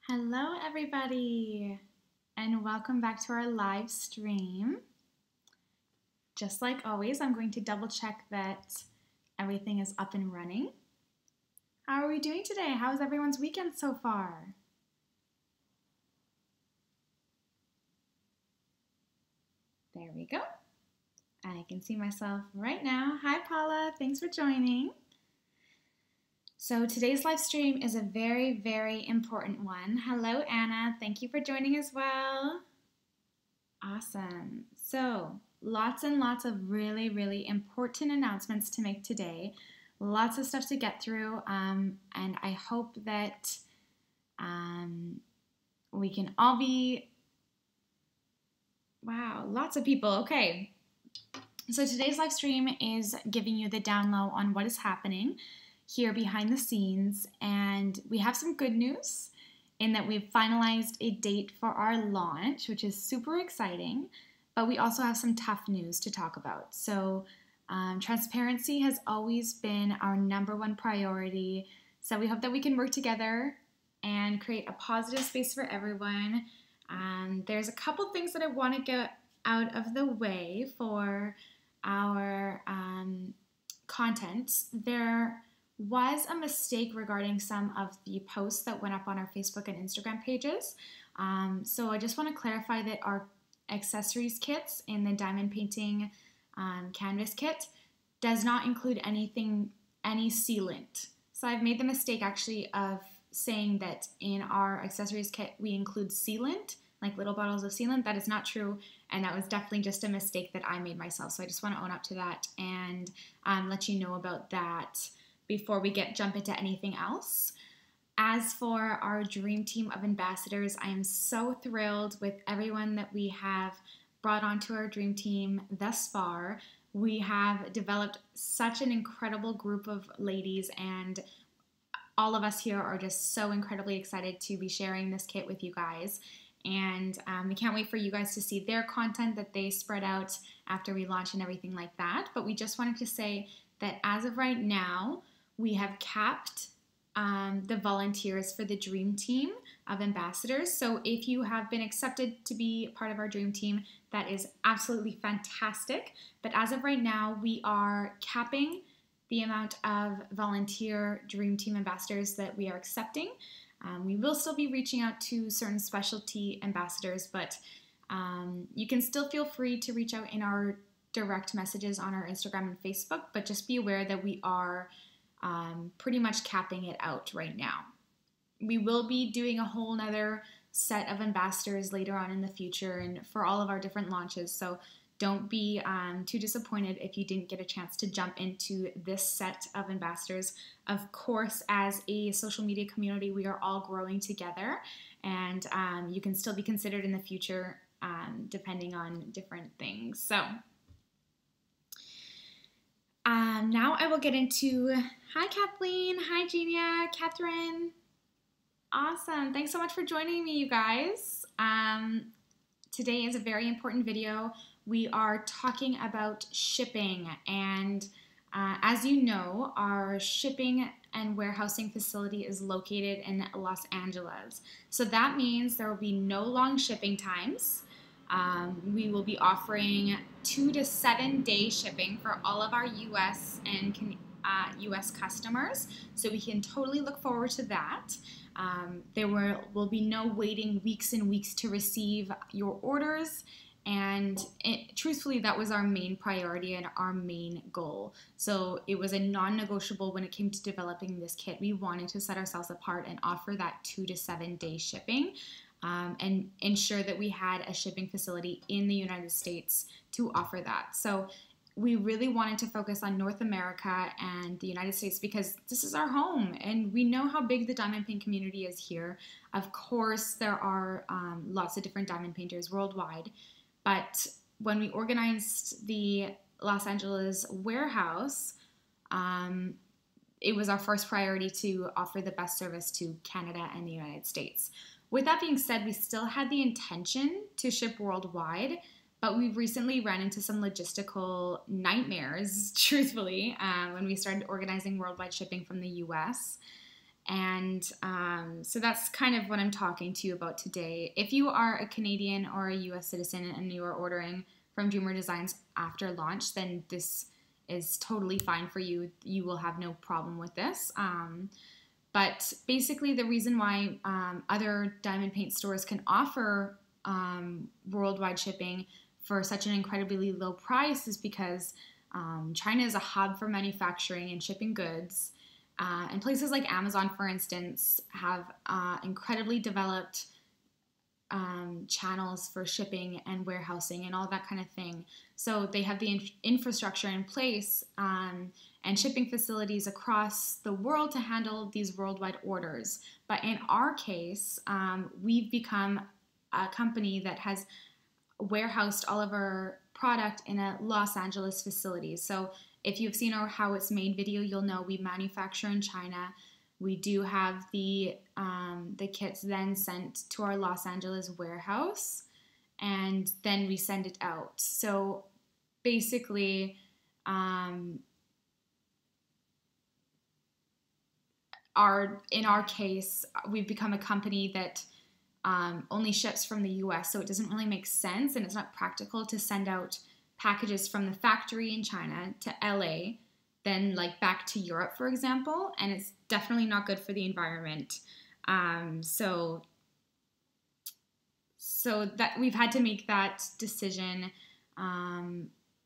Hello, everybody, and welcome back to our live stream. Just like always, I'm going to double check that everything is up and running. How are we doing today? How's everyone's weekend so far? There we go. I can see myself right now. Hi, Paula. Thanks for joining. So today's live stream is a very, very important one. Hello, Anna. Thank you for joining as well. Awesome. So lots and lots of really, really important announcements to make today. Lots of stuff to get through, and I hope that we can all be, wow, lots of people. Okay. So today's live stream is giving you the down low on what is happening here behind the scenes, and we have some good news in that we've finalized a date for our launch, which is super exciting, but we also have some tough news to talk about. So transparency has always been our number one priority, so we hope that we can work together and create a positive space for everyone. There's a couple things that I want to get out of the way for our content. There was a mistake regarding some of the posts that went up on our Facebook and Instagram pages. So I just want to clarify that our accessories kits in the diamond painting canvas kit does not include any sealant. So I've made the mistake actually of saying that in our accessories kit we include sealant, like little bottles of sealant. That is not true, and that was definitely just a mistake that I made myself. So I just want to own up to that and let you know about that before we jump into anything else. As for our dream team of ambassadors, I am so thrilled with everyone that we have brought onto our dream team thus far. We have developed such an incredible group of ladies, and all of us here are just so incredibly excited to be sharing this kit with you guys. And we can't wait for you guys to see their content that they spread out after we launch and everything like that. But we just wanted to say that as of right now, we have capped the volunteers for the dream team of ambassadors. So if you have been accepted to be part of our dream team, that is absolutely fantastic. But as of right now, we are capping the amount of volunteer dream team ambassadors that we are accepting. We will still be reaching out to certain specialty ambassadors, but you can still feel free to reach out in our direct messages on our Instagram and Facebook, but just be aware that we are pretty much capping it out right now. We will be doing a whole nother set of ambassadors later on in the future and for all of our different launches, so don't be too disappointed if you didn't get a chance to jump into this set of ambassadors. Of course, as a social media community, we are all growing together, and you can still be considered in the future depending on different things. So now I will get into, hi Kathleen, hi Genia, Catherine. Awesome, thanks so much for joining me, you guys. Today is a very important video. We are talking about shipping, and as you know, our shipping and warehousing facility is located in Los Angeles. So that means there will be no long shipping times. We will be offering 2 to 7 day shipping for all of our US and US customers. So we can totally look forward to that. There will be no waiting weeks and weeks to receive your orders. And truthfully, that was our main priority and our main goal. So it was a non-negotiable when it came to developing this kit. We wanted to set ourselves apart and offer that 2 to 7 day shipping and ensure that we had a shipping facility in the United States to offer that. So we really wanted to focus on North America and the United States because this is our home and we know how big the diamond paint community is here. Of course, there are lots of different diamond painters worldwide. But when we organized the Los Angeles warehouse, it was our first priority to offer the best service to Canada and the United States. With that being said, we still had the intention to ship worldwide, but we've recently run into some logistical nightmares, truthfully, when we started organizing worldwide shipping from the US. And so that's kind of what I'm talking to you about today. If you are a Canadian or a US citizen and you are ordering from Dreamer Designs after launch, then this is totally fine for you. You will have no problem with this. But basically the reason why other diamond paint stores can offer worldwide shipping for such an incredibly low price is because China is a hub for manufacturing and shipping goods. And places like Amazon, for instance, have incredibly developed channels for shipping and warehousing and all that kind of thing. So they have the infrastructure in place and shipping facilities across the world to handle these worldwide orders. But in our case, we've become a company that has warehoused all of our product in a Los Angeles facility. So if you've seen our How It's Made video, you'll know we manufacture in China. We do have the kits then sent to our Los Angeles warehouse, and then we send it out. So basically, in our case, we've become a company that only ships from the US, so it doesn't really make sense, and it's not practical to send out packages from the factory in China to LA, then like back to Europe, for example, and it's definitely not good for the environment. So that we've had to make that decision.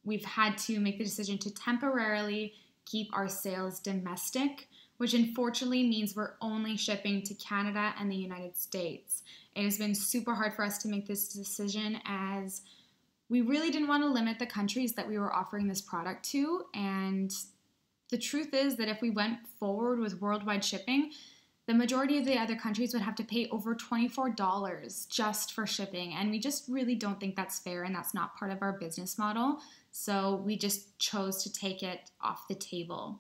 We've had to make the decision to temporarily keep our sales domestic, which unfortunately means we're only shipping to Canada and the United States. It has been super hard for us to make this decision as we really didn't want to limit the countries that we were offering this product to. And the truth is that if we went forward with worldwide shipping, the majority of the other countries would have to pay over $24 just for shipping. And we just really don't think that's fair, and that's not part of our business model. So we just chose to take it off the table.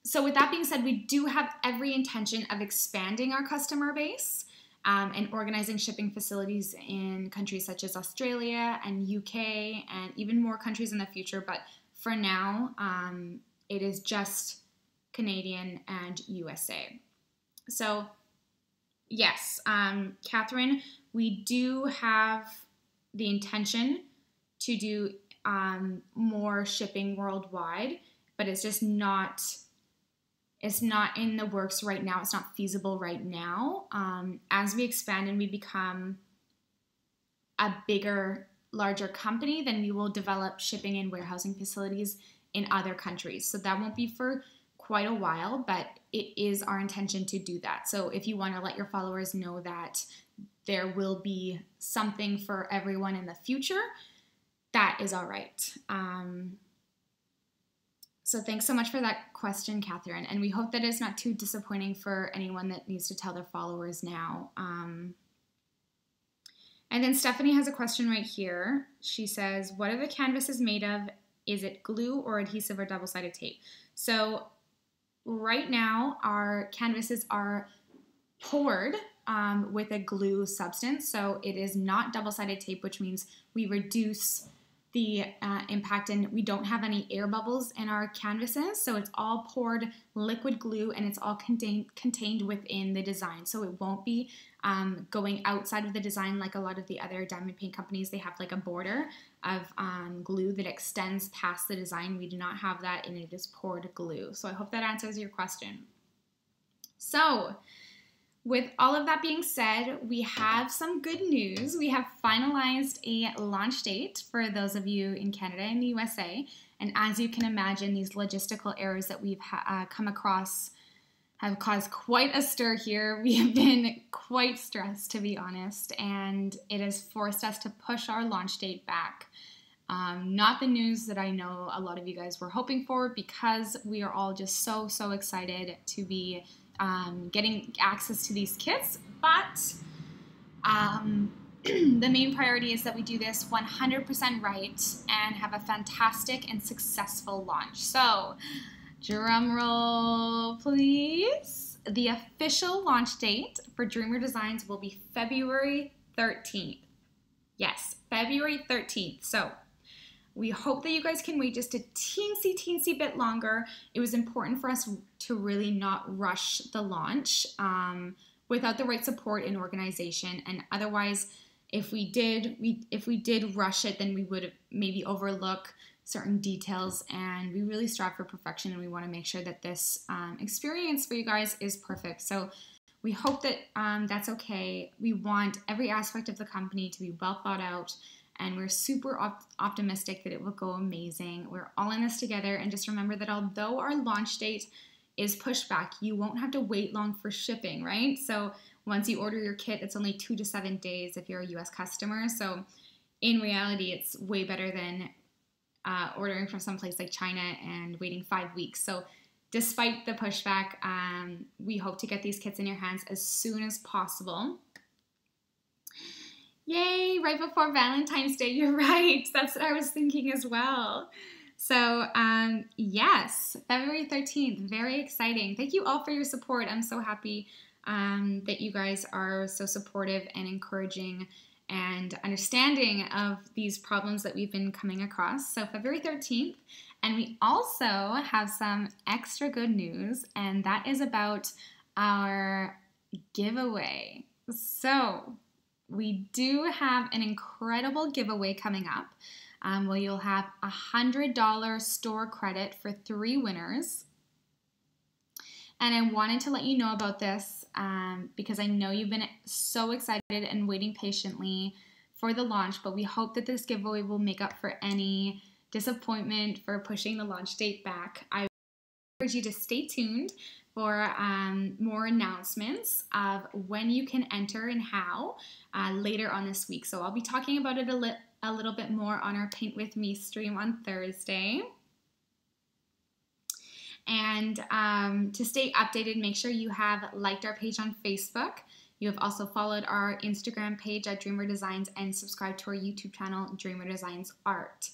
So with that being said, we do have every intention of expanding our customer base and organizing shipping facilities in countries such as Australia and UK and even more countries in the future. But for now, it is just Canadian and USA. So yes, Catherine, we do have the intention to do more shipping worldwide, but it's just not in the works right now. It's not feasible right now. As we expand and we become a bigger, larger company, then we will develop shipping and warehousing facilities in other countries. So that won't be for quite a while, but it is our intention to do that. So if you want to let your followers know that there will be something for everyone in the future, that is all right. So thanks so much for that question, Catherine. And we hope that it's not too disappointing for anyone that needs to tell their followers now. And then Stephanie has a question right here. She says, what are the canvases made of? Is it glue or adhesive or double-sided tape? So right now, our canvases are poured with a glue substance. So it is not double-sided tape, which means we reduce the impact, and we don't have any air bubbles in our canvases. So it's all poured liquid glue, and it's all contained within the design. So it won't be going outside of the design like a lot of the other diamond paint companies. They have like a border of glue that extends past the design. We do not have that, and it is poured glue. So I hope that answers your question. So with all of that being said, we have some good news. We have finalized a launch date for those of you in Canada and the USA. And as you can imagine, these logistical errors that we've come across have caused quite a stir here. We have been quite stressed, to be honest, and it has forced us to push our launch date back. Not the news that I know a lot of you guys were hoping for, because we are all just so excited to be getting access to these kits, but the main priority is that we do this 100% right and have a fantastic and successful launch. So, drum roll, please. The official launch date for Dreamer Designs will be February 13th. Yes, February 13th. So, We hope that you guys can wait just a teensy bit longer. It was important for us to really not rush the launch without the right support and organization. And otherwise, if we did rush it, then we would maybe overlook certain details, and we really strive for perfection, and we want to make sure that this experience for you guys is perfect. So we hope that that's okay. We want every aspect of the company to be well thought out, and we're super optimistic that it will go amazing. We're all in this together, and just remember that although our launch date is pushed back, you won't have to wait long for shipping, right? So once you order your kit, it's only 2 to 7 days if you're a US customer. So in reality, it's way better than ordering from someplace like China and waiting 5 weeks. So despite the pushback, we hope to get these kits in your hands as soon as possible. Yay, right before Valentine's Day, you're right. That's what I was thinking as well. So yes, February 13th, very exciting. Thank you all for your support. I'm so happy that you guys are so supportive and encouraging and understanding of these problems that we've been coming across. So February 13th, and we also have some extra good news, and that is about our giveaway. So we do have an incredible giveaway coming up where you'll have $100 store credit for 3 winners. And I wanted to let you know about this because I know you've been so excited and waiting patiently for the launch, but we hope that this giveaway will make up for any disappointment for pushing the launch date back. I encourage you to stay tuned for more announcements of when you can enter and how later on this week. So I'll be talking about it a little bit more on our Paint With Me stream on Thursday. And to stay updated, make sure you have liked our page on Facebook. You have also followed our Instagram page at Dreamer Designs and subscribed to our YouTube channel, Dreamer Designs Art.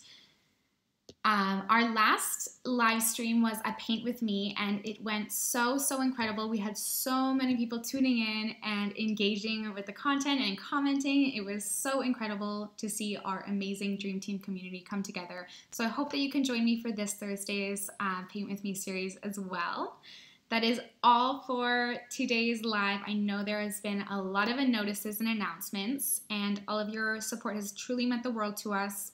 Our last live stream was a Paint With Me, and it went so incredible. We had so many people tuning in and engaging with the content and commenting. It was so incredible to see our amazing Dream Team community come together. So I hope that you can join me for this Thursday's Paint With Me series as well. That is all for today's live. I know there has been a lot of notices and announcements, and all of your support has truly meant the world to us.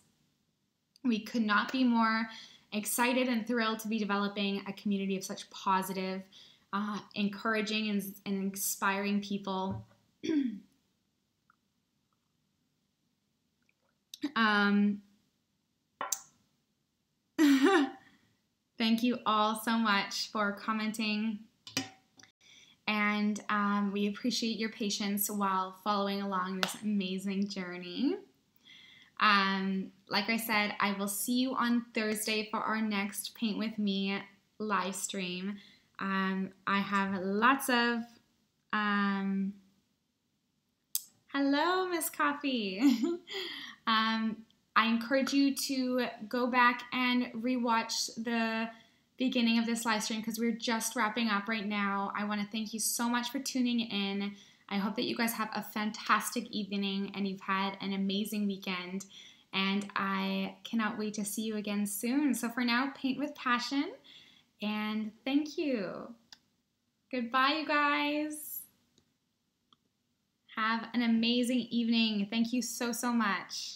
We could not be more excited and thrilled to be developing a community of such positive, encouraging, and inspiring people. Thank you all so much for commenting, and we appreciate your patience while following along this amazing journey. Like I said, I will see you on Thursday for our next Paint With Me live stream. I have lots of, hello, Miss Coffee. I encourage you to go back and rewatch the beginning of this live stream because we're just wrapping up right now. I want to thank you so much for tuning in. I hope that you guys have a fantastic evening and you've had an amazing weekend. And I cannot wait to see you again soon. So for now, paint with passion. And thank you. Goodbye, you guys. Have an amazing evening. Thank you so much.